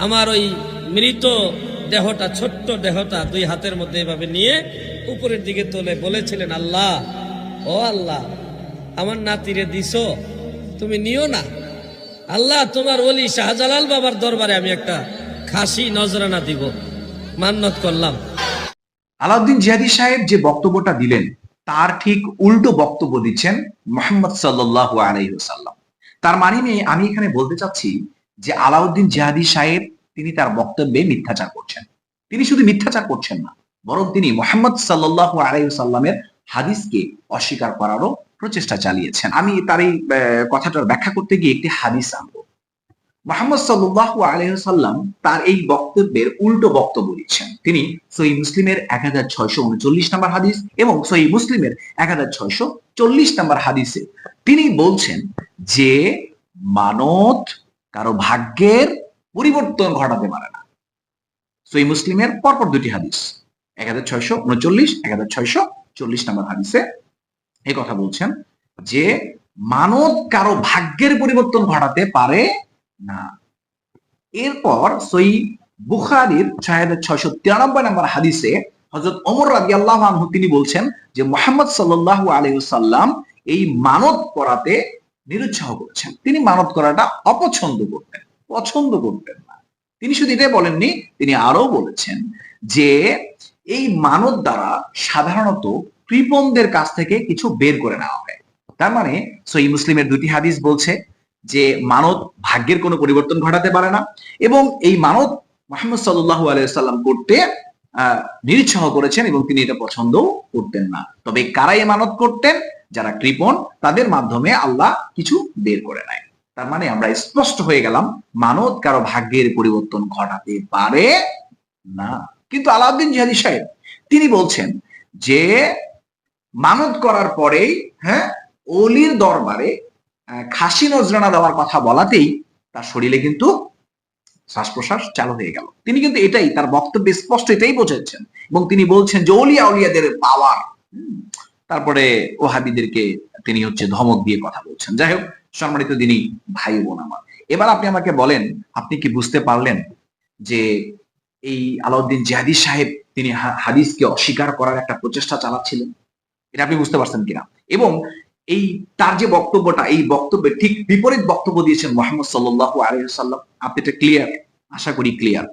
আমার ওই মৃত দেহটা, ছোট্ট দেহটা দুই হাতের মধ্যে এভাবে নিয়ে উপরের দিকে তোলে বলেছিলেন, আল্লাহ, ও আল্লাহ, আমার নাতিরে দিছো, তুমি নিও না। আল্লাহ, তোমার ওলি শাহজালাল বাবার দরবারে আমি একটা খাসি নজরানা দিব, মান্নত করলাম। আলাউদ্দিন জিহাদি সাহেব যে বক্তব্যটা দিলেন তার ঠিক উল্টো বক্তব্য দিচ্ছেন মুহাম্মদ সাল্লাল্লাহু আলাইহি ওয়াসাল্লাম। তার মানে আমি এখানে বলতে চাচ্ছি যে আলাউদ্দিন জিহাদি সাহেব তিনি তার বক্তব্যে মিথ্যাচার করছেন। তিনি শুধু মিথ্যাচার করছেন না, বরং তিনি মুহাম্মদ সাল্লাল্লাহু আলাইহি ওয়াসাল্লামের হাদিসকে অস্বীকার করারও প্রচেষ্টা চালিয়েছেন। আমি তার এই কথাটার ব্যাখ্যা করতে গিয়ে একটি হাদিস আনবো। মুহাম্মদ সাল্লাল্লাহু আলাইহি ওয়াসাল্লাম তার এই বক্তব্যের উল্টো বক্তব্য দিচ্ছেন। তিনি সহিহ মুসলিমের 1639 নম্বর হাদিস এবং সহিহ মুসলিমের 1640 নম্বর হাদিসে তিনি বলছেন যে মানত কারো ভাগ্যের পরিবর্তন ঘটাতে পারে না। সহিহ মুসলিমের পরপর দুটি হাদিস, 1639, 1640 নম্বর হাদিসে এই কথা বলছেন যে মানত কারো ভাগ্যের পরিবর্তন ঘটাতে পারে না। এরপর সহিহ বুখারীর 6693 নম্বর হাদিসে হযরত ওমর রাদিয়াল্লাহু আনহু তিনি বলছেন যে মুহাম্মদ সাল্লাল্লাহু আলাইহি ওয়াসাল্লাম এই মানত করাতে নিরুৎসাহ করেছেন। তিনি মানত করাটা অপছন্দ করতেন, পছন্দ করতেন না। তিনি শুধু এটাই বলেননি, তিনি আরো বলেছেন যে এই মানত দ্বারা সাধারণত কৃপণদের কাছ থেকে কিছু বের করে নেওয়া হয়। তার মানে সহিহ মুসলিমের দুটি হাদিস বলছে যে মানত ভাগ্যের কোনো পরিবর্তন ঘটাতে পারে না, এবং এই মানত মুহাম্মদ সাল্লাল্লাহু আলাইহি ওয়াসাল্লাম করতে নিরুৎসাহ করেছেন এবং তিনি এটা পছন্দ করতেন না। তবে কারা এই মানত করতেন? যারা কৃপণ, তাদের মাধ্যমে আল্লাহ কিছু বের করে নেয়। তার মানে আমরা স্পষ্ট হয়ে গেলাম, মানত কারো ভাগ্যের পরিবর্তন ঘটাতে পারে না। কিন্তু আলাউদ্দিন জিহাদি সাহেব তিনি বলছেন যে মানত করার পরেই ওলির দরবারে খাসি নজরানা দেওয়ার কথা বলাতেই তার শরীরে কিন্তু শ্বাস প্রশ্বাস চালু হয়ে গেল। তিনি কিন্তু এটাই তার বক্তব্যে স্পষ্ট এটাই বোঝাচ্ছেন, এবং তিনি বলছেন যে ওলিয়া উলিয়াদের পাওয়ার। তারপরে ওহাবিদেরকে তিনি ধমক দিয়ে কথা বলছেন। যাই হোক, সম্মানিত দিনী ভাই বোন আমার, এবার আপনি আমাকে বলেন, আপনি কি বুঝতে পারলেন যে এই আলাউদ্দিন জিহাদি সাহেব তিনি হাদিসকে অস্বীকার করার একটা প্রচেষ্টা চালাচ্ছিলেন? এটা আপনি বুঝতে পারছেন কিনা? এবং এই তার যে বক্তব্যটা, এই বক্তব্যের ঠিক বিপরীত বক্তব্য দিয়েছেন মুহাম্মদ সাল্লাল্লাহু আলাইহি ওয়াসাল্লাম। আপনি এটা ক্লিয়ার? আশা করি ক্লিয়ার।